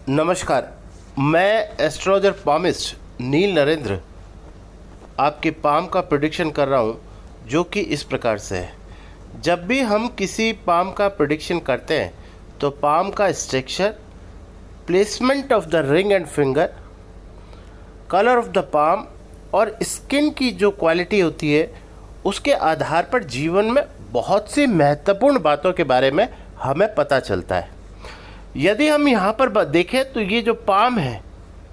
नमस्कार। मैं astrologer palmist नील नरेंद्र आपके पाम का प्रेडिक्शन कर रहा हूँ, जो कि इस प्रकार से है। जब भी हम किसी पाम का प्रेडिक्शन करते हैं तो पाम का structure, placement of the ring and finger, colour of the palm और स्किन की जो क्वालिटी होती है, उसके आधार पर जीवन में बहुत सी महत्वपूर्ण बातों के बारे में हमें पता चलता है। यदि हम यहाँ पर देखें तो ये जो पाम है,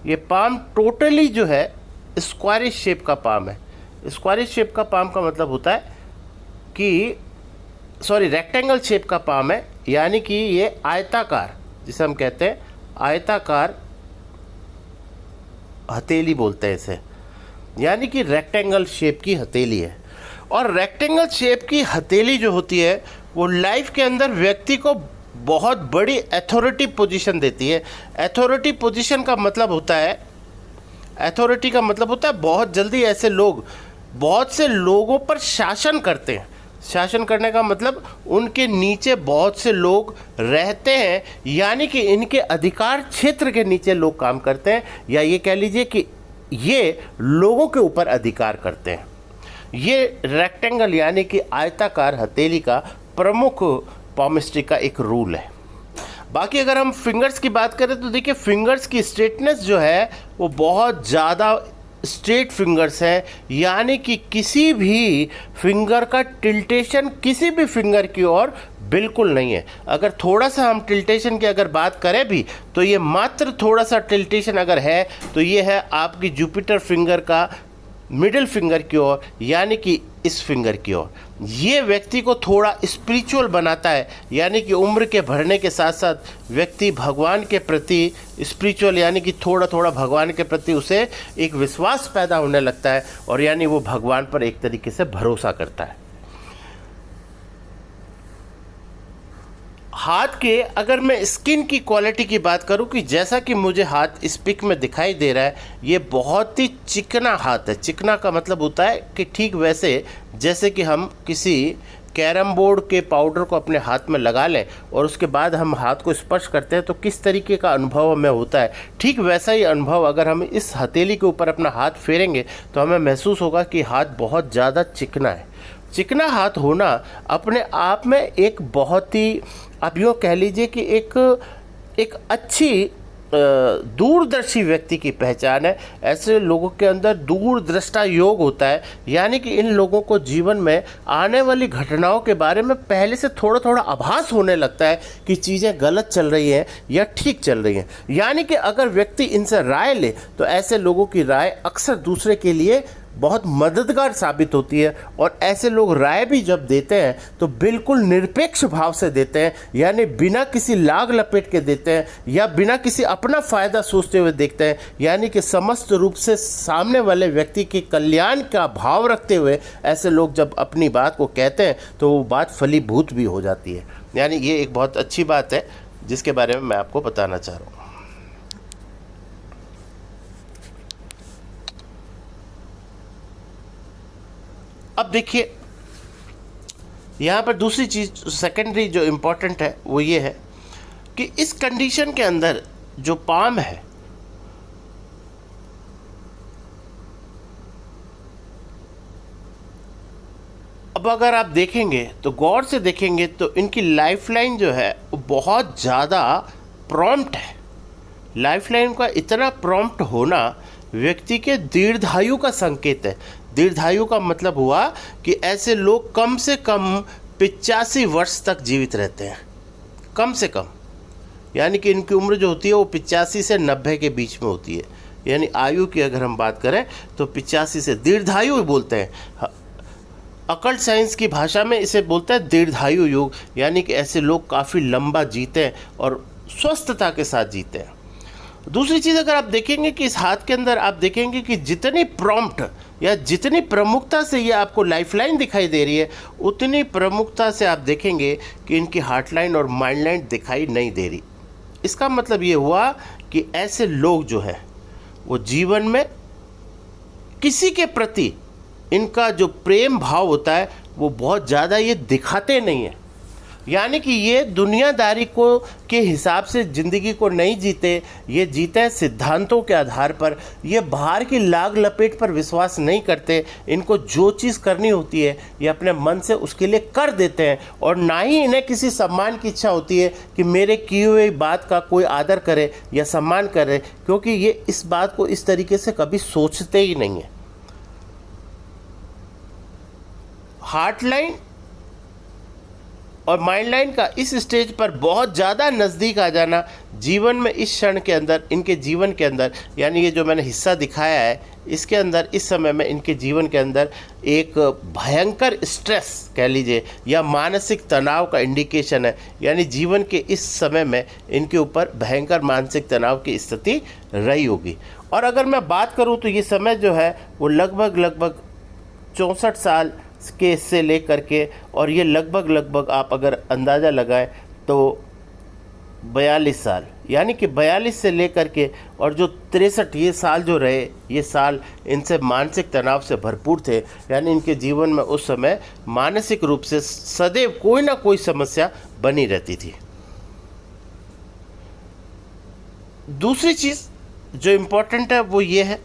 ये पाम टोटली जो है स्क्वायरिश शेप का पाम है। स्क्वायरिश शेप का पाम का मतलब होता है कि रेक्टेंगल शेप का पाम है, यानी कि ये आयताकार, जिसे हम कहते हैं आयताकार हथेली बोलते हैं इसे, यानी कि रेक्टेंगल शेप की हथेली है। और रेक्टेंगल शेप की हथेली जो होती है वो लाइफ के अंदर व्यक्ति को बहुत बड़ी अथॉरिटी पोजीशन देती है। अथॉरिटी पोजीशन का मतलब होता है, अथॉरिटी का मतलब होता है बहुत जल्दी ऐसे लोग बहुत से लोगों पर शासन करते हैं। शासन करने का मतलब उनके नीचे बहुत से लोग रहते हैं, यानी कि इनके अधिकार क्षेत्र के नीचे लोग काम करते हैं, या ये कह लीजिए कि ये लोगों के ऊपर अधिकार करते हैं। ये रेक्टेंगल यानी कि आयताकार हथेली का प्रमुख पामिस्ट्री का एक रूल है। बाकी अगर हम फिंगर्स की बात करें तो देखिए, फिंगर्स की स्ट्रेटनेस जो है वो बहुत ज़्यादा स्ट्रेट फिंगर्स है, यानी कि किसी भी फिंगर का टिल्टेशन किसी भी फिंगर की ओर बिल्कुल नहीं है। अगर थोड़ा सा हम टिल्टेशन की अगर बात करें भी तो ये मात्र थोड़ा सा टिल्टेशन अगर है तो ये है आपकी जुपिटर फिंगर का मिडिल फिंगर की ओर, यानी कि इस फिंगर की ओर। ये व्यक्ति को थोड़ा स्पिरिचुअल बनाता है, यानी कि उम्र के बढ़ने के साथ साथ व्यक्ति भगवान के प्रति स्पिरिचुअल, यानी कि थोड़ा थोड़ा भगवान के प्रति उसे एक विश्वास पैदा होने लगता है, और यानी वो भगवान पर एक तरीके से भरोसा करता है। हाथ के अगर मैं स्किन की क्वालिटी की बात करूं, कि जैसा कि मुझे हाथ इस पिक में दिखाई दे रहा है, ये बहुत ही चिकना हाथ है। चिकना का मतलब होता है कि ठीक वैसे जैसे कि हम किसी कैरम बोर्ड के पाउडर को अपने हाथ में लगा लें और उसके बाद हम हाथ को स्पर्श करते हैं तो किस तरीके का अनुभव हमें होता है, ठीक वैसा ही अनुभव अगर हम इस हथेली के ऊपर अपना हाथ फेरेंगे तो हमें महसूस होगा कि हाथ बहुत ज़्यादा चिकना है। चिकना हाथ होना अपने आप में एक बहुत ही, आप यूँ कह लीजिए कि एक अच्छी दूरदर्शी व्यक्ति की पहचान है। ऐसे लोगों के अंदर दूरदृष्टा योग होता है, यानी कि इन लोगों को जीवन में आने वाली घटनाओं के बारे में पहले से थोड़ा थोड़ा आभास होने लगता है कि चीज़ें गलत चल रही हैं या ठीक चल रही हैं। यानी कि अगर व्यक्ति इनसे राय ले तो ऐसे लोगों की राय अक्सर दूसरे के लिए बहुत मददगार साबित होती है, और ऐसे लोग राय भी जब देते हैं तो बिल्कुल निरपेक्ष भाव से देते हैं, यानी बिना किसी लाग लपेट के देते हैं या बिना किसी अपना फ़ायदा सोचते हुए देखते हैं, यानी कि समस्त रूप से सामने वाले व्यक्ति के कल्याण का भाव रखते हुए ऐसे लोग जब अपनी बात को कहते हैं तो वो बात फलीभूत भी हो जाती है। यानी ये एक बहुत अच्छी बात है जिसके बारे में मैं आपको बताना चाह रहा हूँ। अब देखिए, यहाँ पर दूसरी चीज़ सेकेंडरी जो इम्पोर्टेंट है वो ये है कि इस कंडीशन के अंदर जो पाम है, अब अगर आप देखेंगे तो गौर से देखेंगे तो इनकी लाइफलाइन जो है वो बहुत ज़्यादा प्रॉम्प्ट है। लाइफलाइन का इतना प्रॉम्प्ट होना व्यक्ति के दीर्घायु का संकेत है। दीर्घायु का मतलब हुआ कि ऐसे लोग कम से कम 85 वर्ष तक जीवित रहते हैं, कम से कम, यानी कि इनकी उम्र जो होती है वो 85 से 90 के बीच में होती है। यानी आयु की अगर हम बात करें तो 85 से दीर्घायु बोलते हैं। अकल्ट साइंस की भाषा में इसे बोलते हैं दीर्घायु योग, यानी कि ऐसे लोग काफ़ी लंबा जीते हैं और स्वस्थता के साथ जीते हैं। दूसरी चीज़ अगर आप देखेंगे कि इस हाथ के अंदर आप देखेंगे कि जितनी प्रॉम्प्ट या जितनी प्रमुखता से ये आपको लाइफलाइन दिखाई दे रही है, उतनी प्रमुखता से आप देखेंगे कि इनकी हार्ट लाइन और माइंड लाइन दिखाई नहीं दे रही। इसका मतलब ये हुआ कि ऐसे लोग जो है वो जीवन में किसी के प्रति इनका जो प्रेम भाव होता है वो बहुत ज़्यादा ये दिखाते नहीं हैं। यानी कि ये दुनियादारी को के हिसाब से ज़िंदगी को नहीं जीते, ये जीते हैं सिद्धांतों के आधार पर। ये बाहर की लाग लपेट पर विश्वास नहीं करते। इनको जो चीज़ करनी होती है ये अपने मन से उसके लिए कर देते हैं, और ना ही इन्हें किसी सम्मान की इच्छा होती है कि मेरे की हुई बात का कोई आदर करे या सम्मान करे, क्योंकि ये इस बात को इस तरीके से कभी सोचते ही नहीं है। हार्ट लाइन और माइंड लाइन का इस स्टेज पर बहुत ज़्यादा नज़दीक आ जाना जीवन में इस क्षण के अंदर, इनके जीवन के अंदर, यानी ये जो मैंने हिस्सा दिखाया है इसके अंदर, इस समय में इनके जीवन के अंदर एक भयंकर स्ट्रेस कह लीजिए या मानसिक तनाव का इंडिकेशन है। यानी जीवन के इस समय में इनके ऊपर भयंकर मानसिक तनाव की स्थिति रही होगी। और अगर मैं बात करूं तो ये समय जो है वो लगभग 64 साल के से लेकर के, और ये लगभग आप अगर अंदाज़ा लगाएं तो 42 साल, यानी कि 42 से लेकर के और जो 63 ये साल जो रहे, ये साल इनसे मानसिक तनाव से भरपूर थे। यानी इनके जीवन में उस समय मानसिक रूप से सदैव कोई ना कोई समस्या बनी रहती थी। दूसरी चीज़ जो इम्पोर्टेंट है वो ये है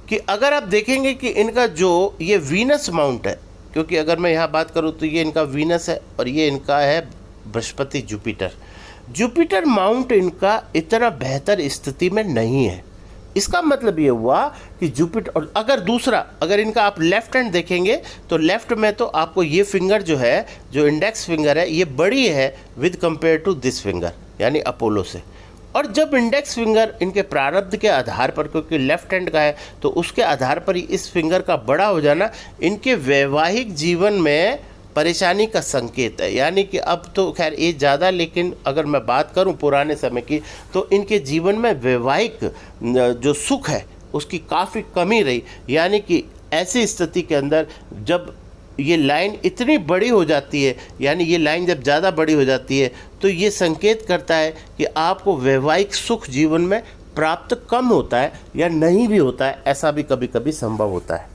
कि अगर आप देखेंगे कि इनका जो ये वीनस माउंट है, क्योंकि अगर मैं यहाँ बात करूँ तो ये इनका वीनस है और ये इनका है बृहस्पति जुपिटर माउंट इनका इतना बेहतर स्थिति में नहीं है। इसका मतलब ये हुआ कि जुपिटर, और अगर दूसरा अगर इनका आप लेफ्ट हैंड देखेंगे तो लेफ्ट में तो आपको ये फिंगर जो है, जो इंडेक्स फिंगर है, ये बड़ी है with compare to this finger, यानी अपोलो से। और जब इंडेक्स फिंगर इनके प्रारब्ध के आधार पर, क्योंकि लेफ्ट हैंड का है तो उसके आधार पर ही इस फिंगर का बड़ा हो जाना इनके वैवाहिक जीवन में परेशानी का संकेत है। यानी कि अब तो खैर एज ज़्यादा, लेकिन अगर मैं बात करूं पुराने समय की तो इनके जीवन में वैवाहिक जो सुख है उसकी काफ़ी कमी रही। यानी कि ऐसी स्थिति के अंदर जब ये लाइन इतनी बड़ी हो जाती है, यानी ये लाइन जब ज़्यादा बड़ी हो जाती है तो ये संकेत करता है कि आपको वैवाहिक सुख जीवन में प्राप्त कम होता है या नहीं भी होता है। ऐसा भी कभी कभी संभव होता है।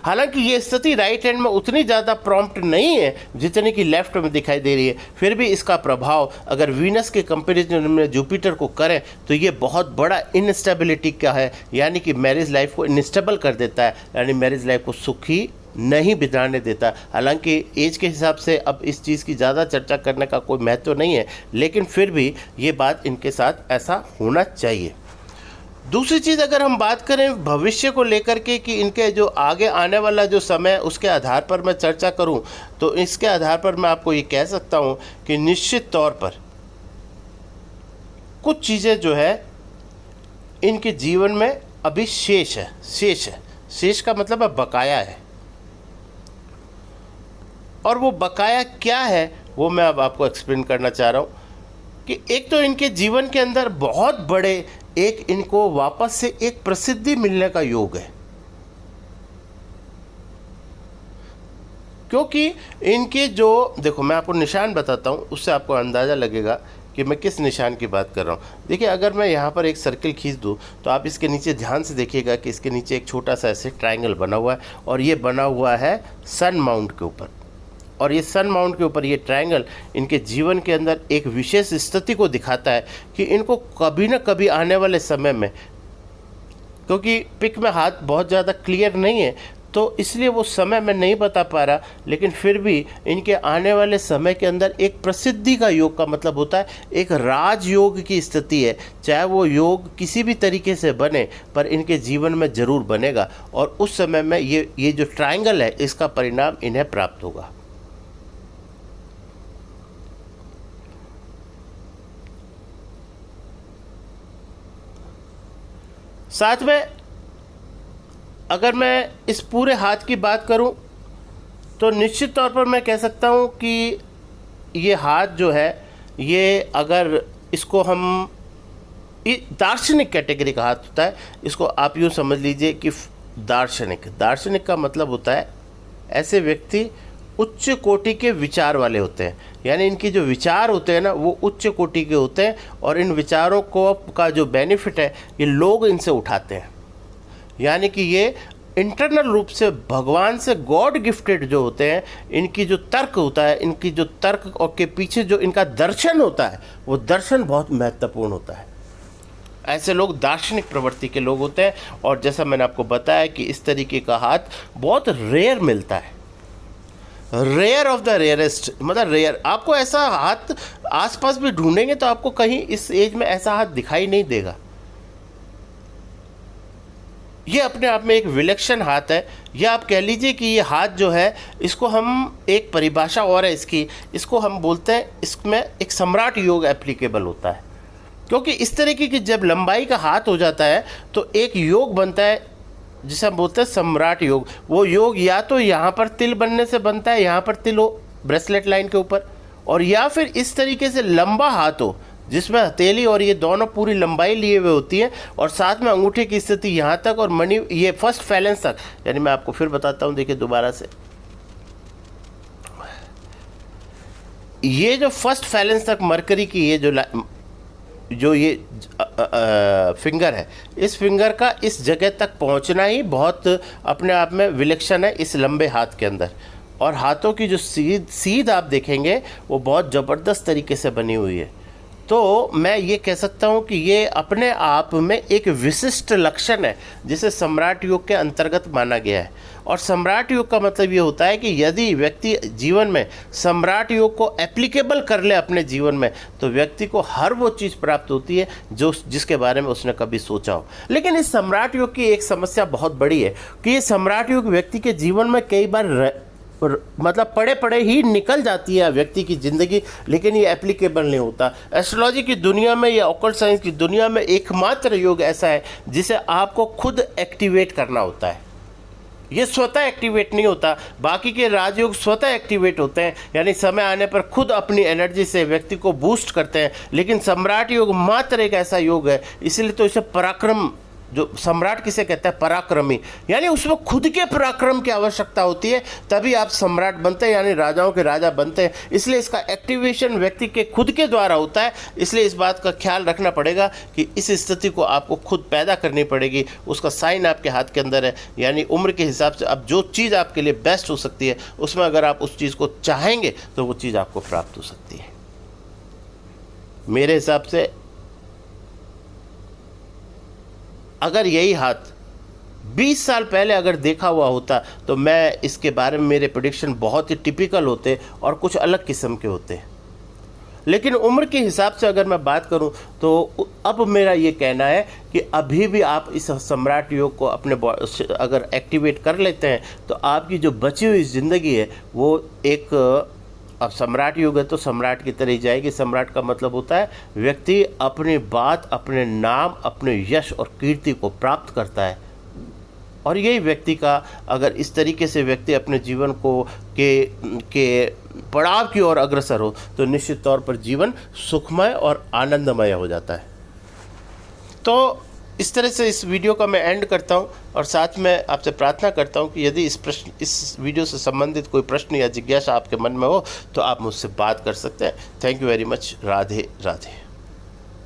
हालांकि ये स्थिति राइट हैंड में उतनी ज़्यादा प्रॉम्प्ट नहीं है जितनी कि लेफ्ट में दिखाई दे रही है, फिर भी इसका प्रभाव अगर वीनस के कंपैरिजन में जुपिटर को करें तो ये बहुत बड़ा इनस्टेबिलिटी का है, यानी कि मैरिज लाइफ को इनस्टेबल कर देता है, यानी मैरिज लाइफ को सुखी नहीं बिताने देता। हालांकि एज के हिसाब से अब इस चीज़ की ज़्यादा चर्चा करने का कोई महत्व नहीं है, लेकिन फिर भी ये बात इनके साथ ऐसा होना चाहिए। दूसरी चीज़ अगर हम बात करें भविष्य को लेकर के कि इनके जो आगे आने वाला जो समय है उसके आधार पर मैं चर्चा करूं तो इसके आधार पर मैं आपको ये कह सकता हूं कि निश्चित तौर पर कुछ चीज़ें जो है इनके जीवन में अभी शेष है। शेष का मतलब है बकाया है, और वो बकाया क्या है वो मैं अब आपको एक्सप्लेन करना चाह रहा हूँ कि एक तो इनके जीवन के अंदर बहुत बड़े एक इनको वापस से एक प्रसिद्धि मिलने का योग है, क्योंकि इनके जो देखो मैं आपको निशान बताता हूँ उससे आपको अंदाज़ा लगेगा कि मैं किस निशान की बात कर रहा हूँ। देखिए अगर मैं यहाँ पर एक सर्किल खींच दूँ तो आप इसके नीचे ध्यान से देखिएगा कि इसके नीचे एक छोटा सा ऐसे ट्रायंगल बना हुआ है, और ये बना हुआ है सन माउंट के ऊपर। और ये सन माउंट के ऊपर ये ट्रायंगल इनके जीवन के अंदर एक विशेष स्थिति को दिखाता है कि इनको कभी ना कभी आने वाले समय में, क्योंकि पिक में हाथ बहुत ज़्यादा क्लियर नहीं है तो इसलिए वो समय मैं नहीं बता पा रहा, लेकिन फिर भी इनके आने वाले समय के अंदर एक प्रसिद्धि का योग का मतलब होता है एक राजयोग की स्थिति है। चाहे वो योग किसी भी तरीके से बने पर इनके जीवन में ज़रूर बनेगा, और उस समय में ये जो ट्रायंगल है इसका परिणाम इन्हें प्राप्त होगा। साथ में अगर मैं इस पूरे हाथ की बात करूं तो निश्चित तौर पर मैं कह सकता हूं कि ये हाथ जो है ये अगर इसको हम दार्शनिक कैटेगरी का हाथ होता है, इसको आप यूँ समझ लीजिए कि दार्शनिक का मतलब होता है ऐसे व्यक्ति उच्च कोटि के विचार वाले होते हैं। यानी इनकी जो विचार होते हैं ना वो उच्च कोटि के होते हैं, और इन विचारों को का जो बेनिफिट है ये लोग इनसे उठाते हैं। यानी कि ये इंटरनल रूप से भगवान से गॉड गिफ्टेड जो होते हैं, इनकी जो तर्क होता है, इनकी जो तर्क और के पीछे जो इनका दर्शन होता है, वो दर्शन बहुत महत्वपूर्ण होता है। ऐसे लोग दार्शनिक प्रवृत्ति के लोग होते हैं। और जैसा मैंने आपको बताया कि इस तरीके का हाथ बहुत रेयर मिलता है, रेयर ऑफ द रेयरेस्ट, मतलब रेयर। आपको ऐसा हाथ आसपास भी ढूंढेंगे तो आपको कहीं इस एज में ऐसा हाथ दिखाई नहीं देगा। ये अपने आप में एक विलक्षण हाथ है। या आप कह लीजिए कि ये हाथ जो है, इसको हम एक परिभाषा और है इसकी, इसको हम बोलते हैं, इसमें एक सम्राट योग एप्लीकेबल होता है। क्योंकि इस तरीके की जब लंबाई का हाथ हो जाता है तो एक योग बनता है जिसे हम बोलते हैं सम्राट योग। वो योग या तो यहाँ पर तिल बनने से बनता है, यहाँ पर तिल हो ब्रेसलेट लाइन के ऊपर, और या फिर इस तरीके से लंबा हाथ हो जिसमें हथेली और ये दोनों पूरी लंबाई लिए हुए होती है, और साथ में अंगूठे की स्थिति यहाँ तक और मणि ये फर्स्ट फैलेंस तक। यानी मैं आपको फिर बताता हूँ, देखिए दोबारा से, ये जो फर्स्ट फैलेंस तक मरकरी की ये जो ये फिंगर है, इस फिंगर का इस जगह तक पहुंचना ही बहुत अपने आप में विलक्षण है इस लंबे हाथ के अंदर। और हाथों की जो सीध आप देखेंगे वो बहुत ज़बरदस्त तरीके से बनी हुई है। तो मैं ये कह सकता हूँ कि ये अपने आप में एक विशिष्ट लक्षण है जिसे सम्राट योग के अंतर्गत माना गया है। और सम्राट योग का मतलब ये होता है कि यदि व्यक्ति जीवन में सम्राट योग को एप्लीकेबल कर ले अपने जीवन में, तो व्यक्ति को हर वो चीज़ प्राप्त होती है जिसके बारे में उसने कभी सोचा हो। लेकिन इस सम्राट योग की एक समस्या बहुत बड़ी है कि ये सम्राट योग व्यक्ति के जीवन में कई बार मतलब पड़े पड़े ही निकल जाती है व्यक्ति की ज़िंदगी, लेकिन ये एप्लीकेबल नहीं होता। एस्ट्रोलॉजी की दुनिया में या ऑकल्ट साइंस की दुनिया में एकमात्र योग ऐसा है जिसे आपको खुद एक्टिवेट करना होता है। ये स्वतः एक्टिवेट नहीं होता। बाकी के राजयोग स्वतः एक्टिवेट होते हैं, यानी समय आने पर खुद अपनी एनर्जी से व्यक्ति को बूस्ट करते हैं। लेकिन सम्राट योग मात्र एक ऐसा योग है, इसलिए तो इसे पराक्रम, जो सम्राट किसे कहता है, पराक्रमी, यानी उसमें खुद के पराक्रम की आवश्यकता होती है, तभी आप सम्राट बनते हैं, यानी राजाओं के राजा बनते हैं। इसलिए इसका एक्टिवेशन व्यक्ति के खुद के द्वारा होता है। इसलिए इस बात का ख्याल रखना पड़ेगा कि इस स्थिति को आपको खुद पैदा करनी पड़ेगी। उसका साइन आपके हाथ के अंदर है, यानी उम्र के हिसाब से अब जो चीज़ आपके लिए बेस्ट हो सकती है, उसमें अगर आप उस चीज़ को चाहेंगे तो वो चीज़ आपको प्राप्त हो सकती है। मेरे हिसाब से अगर यही हाथ 20 साल पहले अगर देखा हुआ होता तो मैं इसके बारे में, मेरे प्रेडिक्शन बहुत ही टिपिकल होते और कुछ अलग किस्म के होते। लेकिन उम्र के हिसाब से अगर मैं बात करूं तो अब मेरा ये कहना है कि अभी भी आप इस सम्राट योग को अपने अगर एक्टिवेट कर लेते हैं तो आपकी जो बची हुई ज़िंदगी है वो एक, अब सम्राट योग है तो सम्राट की तरह ही जाएगी। सम्राट का मतलब होता है व्यक्ति अपनी बात, अपने नाम, अपने यश और कीर्ति को प्राप्त करता है। और यही व्यक्ति का, अगर इस तरीके से व्यक्ति अपने जीवन को के पड़ाव की ओर अग्रसर हो तो निश्चित तौर पर जीवन सुखमय और आनंदमय हो जाता है। तो इस तरह से इस वीडियो का मैं एंड करता हूं, और साथ में आपसे प्रार्थना करता हूं कि यदि इस वीडियो से संबंधित कोई प्रश्न या जिज्ञासा आपके मन में हो तो आप मुझसे बात कर सकते हैं। Thank you very much. Radhe Radhe.